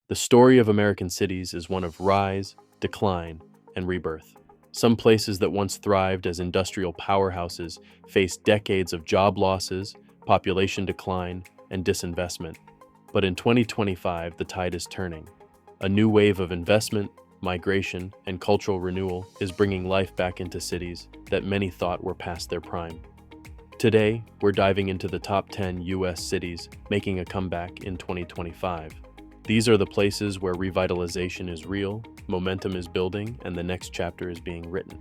The story of American cities is one of rise, decline, and rebirth. Some places that once thrived as industrial powerhouses faced decades of job losses, population decline, and disinvestment. But in 2025, the tide is turning. A new wave of investment, migration, and cultural renewal is bringing life back into cities that many thought were past their prime. Today, we're diving into the top 10 U.S. cities making a comeback in 2025. These are the places where revitalization is real, momentum is building, and the next chapter is being written.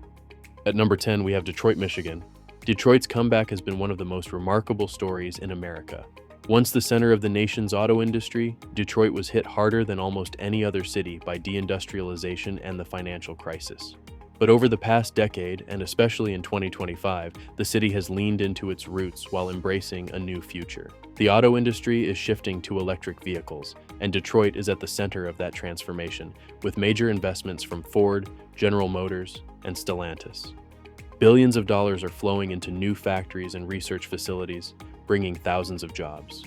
At number 10, we have Detroit, Michigan. Detroit's comeback has been one of the most remarkable stories in America. Once the center of the nation's auto industry, Detroit was hit harder than almost any other city by deindustrialization and the financial crisis. But over the past decade, and especially in 2025, the city has leaned into its roots while embracing a new future. The auto industry is shifting to electric vehicles, and Detroit is at the center of that transformation, with major investments from Ford, General Motors, and Stellantis. Billions of dollars are flowing into new factories and research facilities, bringing thousands of jobs.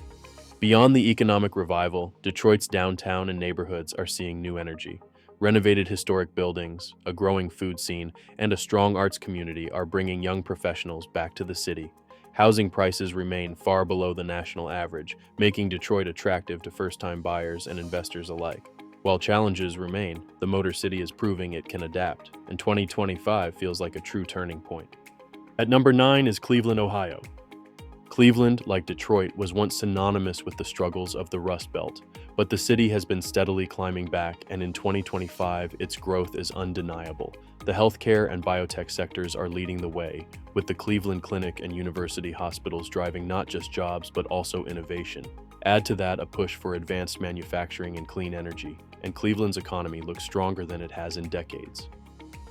Beyond the economic revival, Detroit's downtown and neighborhoods are seeing new energy. Renovated historic buildings, a growing food scene, and a strong arts community are bringing young professionals back to the city. Housing prices remain far below the national average, making Detroit attractive to first-time buyers and investors alike. While challenges remain, the Motor City is proving it can adapt, and 2025 feels like a true turning point. At number 9 is Cleveland, Ohio. Cleveland, like Detroit, was once synonymous with the struggles of the Rust Belt, but the city has been steadily climbing back, and in 2025, its growth is undeniable. The healthcare and biotech sectors are leading the way, with the Cleveland Clinic and university hospitals driving not just jobs but also innovation. Add to that a push for advanced manufacturing and clean energy, and Cleveland's economy looks stronger than it has in decades.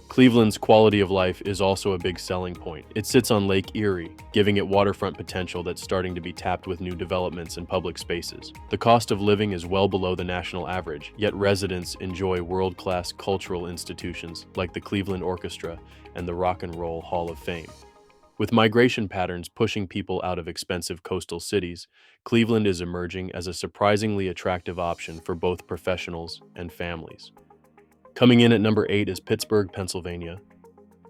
Cleveland's quality of life is also a big selling point. It sits on Lake Erie, giving it waterfront potential that's starting to be tapped with new developments and public spaces. The cost of living is well below the national average, yet residents enjoy world-class cultural institutions like the Cleveland Orchestra and the Rock and Roll Hall of Fame. With migration patterns pushing people out of expensive coastal cities, Cleveland is emerging as a surprisingly attractive option for both professionals and families. Coming in at number 8 is Pittsburgh, Pennsylvania.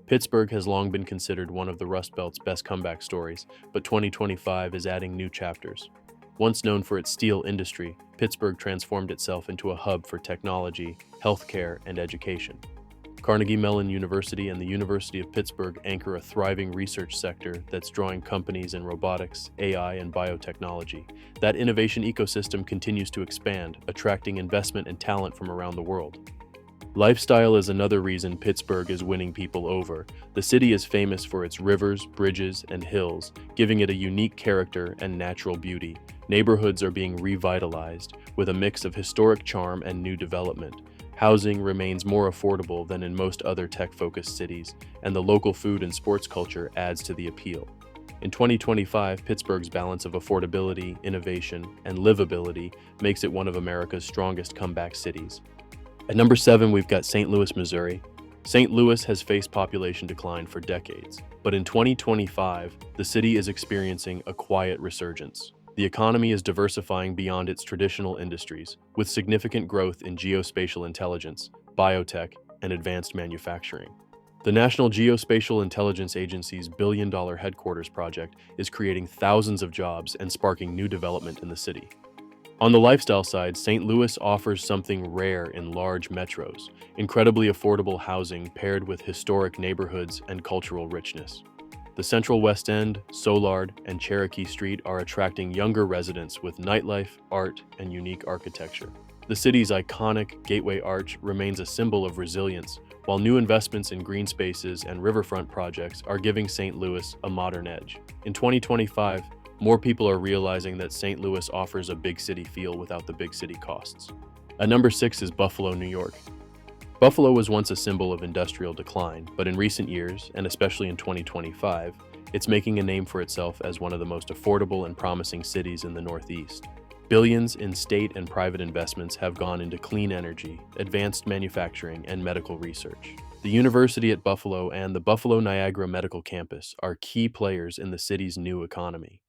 Pittsburgh has long been considered one of the Rust Belt's best comeback stories, but 2025 is adding new chapters. Once known for its steel industry, Pittsburgh transformed itself into a hub for technology, healthcare, and education. Carnegie Mellon University and the University of Pittsburgh anchor a thriving research sector that's drawing companies in robotics, AI, and biotechnology. That innovation ecosystem continues to expand, attracting investment and talent from around the world. Lifestyle is another reason Pittsburgh is winning people over. The city is famous for its rivers, bridges, and hills, giving it a unique character and natural beauty. Neighborhoods are being revitalized, with a mix of historic charm and new development. Housing remains more affordable than in most other tech-focused cities, and the local food and sports culture adds to the appeal. In 2025, Pittsburgh's balance of affordability, innovation, and livability makes it one of America's strongest comeback cities. At number 7, we've got St. Louis, Missouri. St. Louis has faced population decline for decades, but in 2025, the city is experiencing a quiet resurgence. The economy is diversifying beyond its traditional industries, with significant growth in geospatial intelligence, biotech, and advanced manufacturing. The National Geospatial Intelligence Agency's billion-dollar headquarters project is creating thousands of jobs and sparking new development in the city. On the lifestyle side, St. Louis offers something rare in large metros: incredibly affordable housing paired with historic neighborhoods and cultural richness. The Central West End, Soulard, and Cherokee Street are attracting younger residents with nightlife, art, and unique architecture. The city's iconic Gateway Arch remains a symbol of resilience, while new investments in green spaces and riverfront projects are giving St. Louis a modern edge. In 2025, more people are realizing that St. Louis offers a big city feel without the big city costs. At number 6 is Buffalo, New York. Buffalo was once a symbol of industrial decline, but in recent years, and especially in 2025, it's making a name for itself as one of the most affordable and promising cities in the Northeast. Billions in state and private investments have gone into clean energy, advanced manufacturing, and medical research. The University at Buffalo and the Buffalo Niagara Medical Campus are key players in the city's new economy.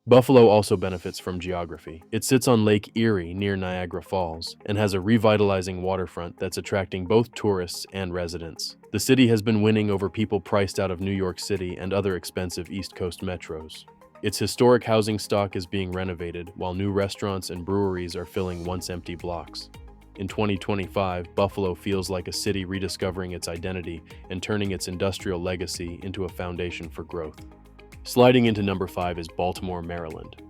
Buffalo also benefits from geography. It sits on Lake Erie near Niagara Falls and has a revitalizing waterfront that's attracting both tourists and residents. The city has been winning over people priced out of New York City and other expensive East Coast metros. Its historic housing stock is being renovated, while new restaurants and breweries are filling once empty blocks. In 2025, Buffalo feels like a city rediscovering its identity and turning its industrial legacy into a foundation for growth. Sliding into number 5 is Baltimore, Maryland.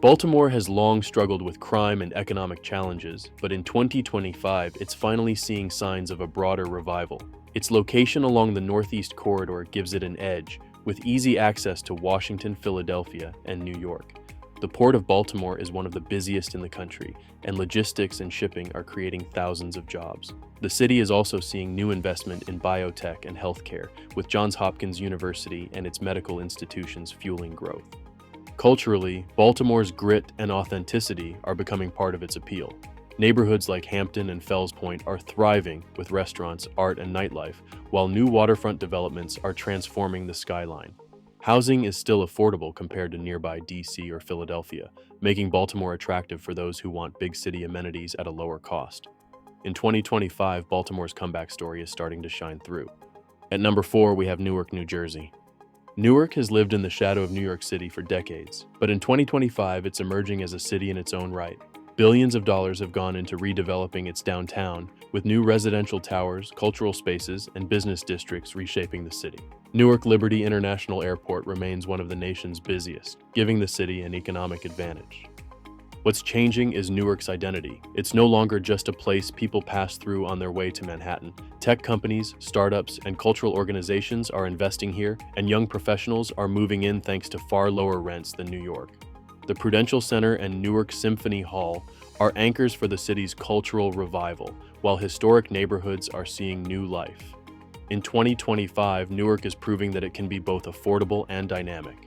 Baltimore has long struggled with crime and economic challenges, but in 2025, it's finally seeing signs of a broader revival. Its location along the Northeast Corridor gives it an edge, with easy access to Washington, Philadelphia, and New York. The Port of Baltimore is one of the busiest in the country, and logistics and shipping are creating thousands of jobs. The city is also seeing new investment in biotech and healthcare, with Johns Hopkins University and its medical institutions fueling growth. Culturally, Baltimore's grit and authenticity are becoming part of its appeal. Neighborhoods like Hampton and Fells Point are thriving with restaurants, art, and nightlife, while new waterfront developments are transforming the skyline. Housing is still affordable compared to nearby DC or Philadelphia, making Baltimore attractive for those who want big city amenities at a lower cost. In 2025, Baltimore's comeback story is starting to shine through. At number 4, we have Newark, New Jersey. Newark has lived in the shadow of New York City for decades, but in 2025, it's emerging as a city in its own right. Billions of dollars have gone into redeveloping its downtown, with new residential towers, cultural spaces, and business districts reshaping the city. Newark Liberty International Airport remains one of the nation's busiest, giving the city an economic advantage. What's changing is Newark's identity. It's no longer just a place people pass through on their way to Manhattan. Tech companies, startups, and cultural organizations are investing here, and young professionals are moving in thanks to far lower rents than New York. The Prudential Center and Newark Symphony Hall are anchors for the city's cultural revival, while historic neighborhoods are seeing new life. In 2025, Newark is proving that it can be both affordable and dynamic.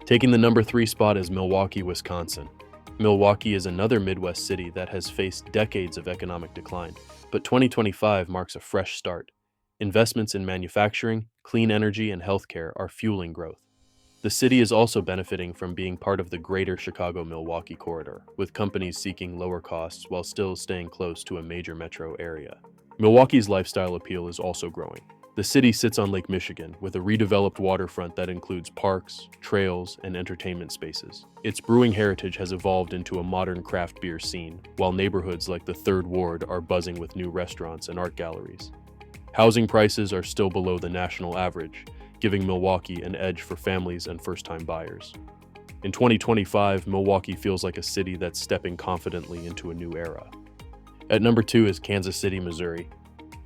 Taking the number 3 spot is Milwaukee, Wisconsin. Milwaukee is another Midwest city that has faced decades of economic decline, but 2025 marks a fresh start. Investments in manufacturing, clean energy, and healthcare are fueling growth. The city is also benefiting from being part of the greater Chicago-Milwaukee corridor, with companies seeking lower costs while still staying close to a major metro area. Milwaukee's lifestyle appeal is also growing. The city sits on Lake Michigan with a redeveloped waterfront that includes parks, trails, and entertainment spaces. Its brewing heritage has evolved into a modern craft beer scene, while neighborhoods like the Third Ward are buzzing with new restaurants and art galleries. Housing prices are still below the national average, giving Milwaukee an edge for families and first-time buyers. In 2025, Milwaukee feels like a city that's stepping confidently into a new era. At number 2 is Kansas City, Missouri.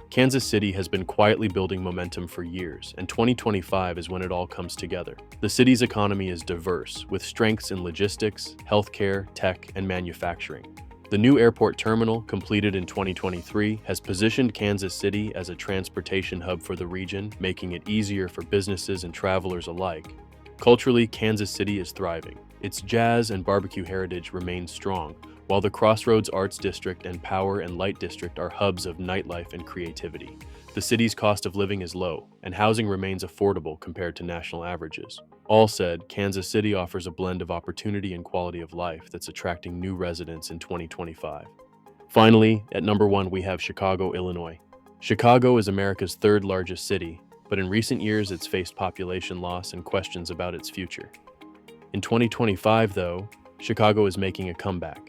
Kansas City has been quietly building momentum for years, and 2025 is when it all comes together. The city's economy is diverse, with strengths in logistics, healthcare, tech, and manufacturing. The new airport terminal, completed in 2023, has positioned Kansas City as a transportation hub for the region, making it easier for businesses and travelers alike. Culturally, Kansas City is thriving. Its jazz and barbecue heritage remains strong, while the Crossroads Arts District and Power and Light District are hubs of nightlife and creativity. The city's cost of living is low, and housing remains affordable compared to national averages. All said, Kansas City offers a blend of opportunity and quality of life that's attracting new residents in 2025. Finally, at number 1, we have Chicago, Illinois. Chicago is America's third largest city, but in recent years it's faced population loss and questions about its future. In 2025, though, Chicago is making a comeback.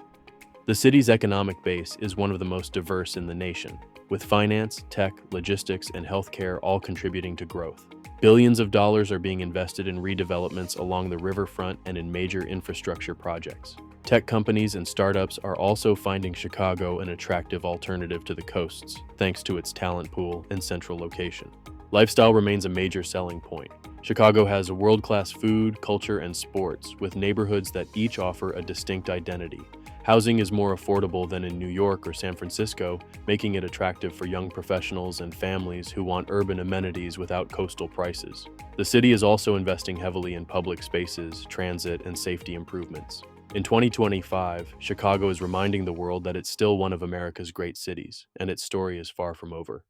The city's economic base is one of the most diverse in the nation, with finance, tech, logistics, and healthcare all contributing to growth. Billions of dollars are being invested in redevelopments along the riverfront and in major infrastructure projects. Tech companies and startups are also finding Chicago an attractive alternative to the coasts, thanks to its talent pool and central location. Lifestyle remains a major selling point. Chicago has world-class food, culture, and sports, with neighborhoods that each offer a distinct identity. Housing is more affordable than in New York or San Francisco, making it attractive for young professionals and families who want urban amenities without coastal prices. The city is also investing heavily in public spaces, transit, and safety improvements. In 2025, Chicago is reminding the world that it's still one of America's great cities, and its story is far from over.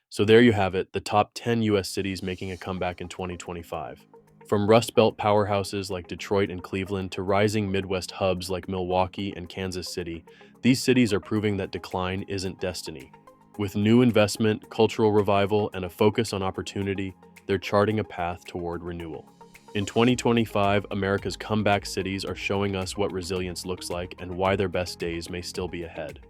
So there you have it, the top 10 US cities making a comeback in 2025. From Rust Belt powerhouses like Detroit and Cleveland to rising Midwest hubs like Milwaukee and Kansas City, these cities are proving that decline isn't destiny. With new investment, cultural revival, and a focus on opportunity, they're charting a path toward renewal. In 2025, America's comeback cities are showing us what resilience looks like and why their best days may still be ahead.